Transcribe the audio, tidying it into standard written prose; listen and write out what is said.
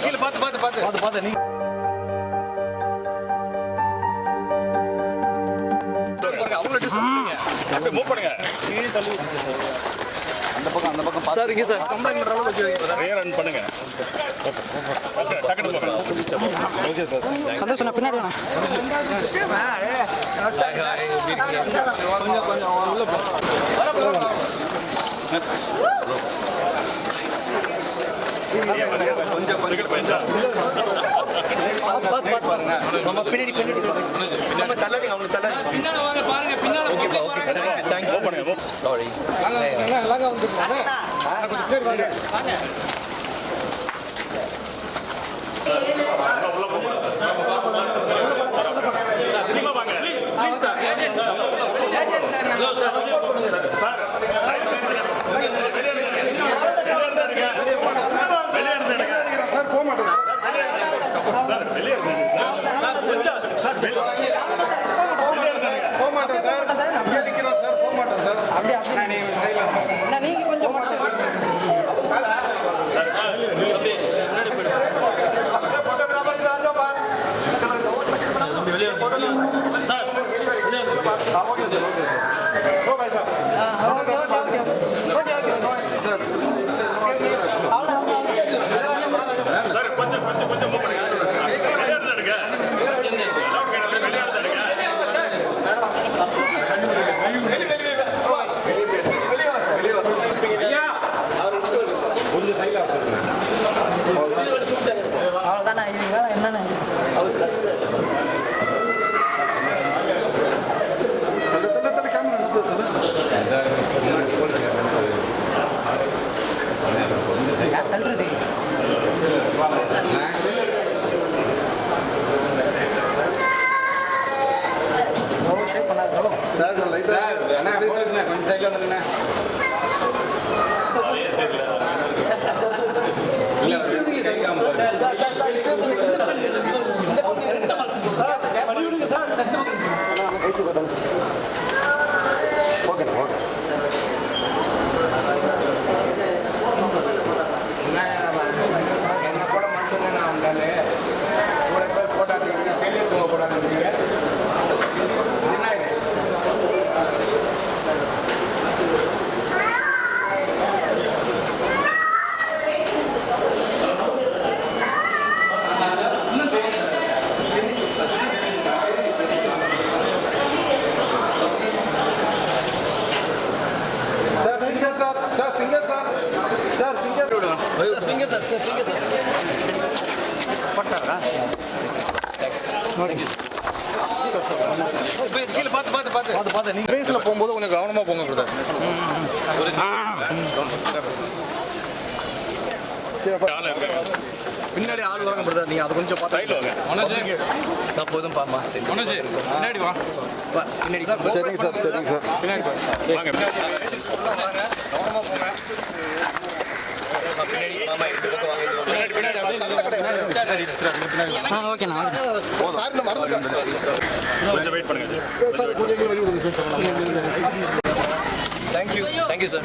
கீழே பார்த்து நீ மூவ் பண்ணுங்க. அந்த பக்கம் சார் இங்க சார் கம்ப்ளைண்ட் பண்ற அளவுக்கு வச்சிருக்கீங்க ரே ரன் பண்ணுங்க. ஓகே டக்கன போங்க. ஓகே சார் சந்தோஷம் நான் பின்னாடி வரேன். கொஞ்சம் உள்ள போ. கொஞ்சம் பாருங்க. நம்ம பின்னாடி நம்ம தள்ளாதீங்க அவங்க தள்ளாதீங்க. பின்னால வாங்க பாருங்க பின்னால ஓகே ஓகே थैंक यू பண்ணுங்க. சாரி எல்லாம் வந்துட்டானே கொஞ்சம் பேர் வாங்க கீழே பார்த்து நீங்க ரேஸ்ல போகும்போது கொஞ்சம் கவனமா போங்க பிரதர். பின்னாடி ஆள் வராங்க பிரதர், நீங்க அது கொஞ்சம் பார்த்து சைடுல வாங்க. நான் போதும் பாமா சரி பின்னாடி வா பின்னாடி சரிங்க சார் பின்னாடி வாங்க கவனமா போங்க. பின்னாடி மாமா இந்த பக்கம் வாங்க பின்னாடி ஓகே நான் சார் நான் மறந்துட்டேன் கொஞ்சம் வெயிட் பண்ணுங்க சார் கொஞ்சம் வெளிய விடுங்க சார். Thank you sir.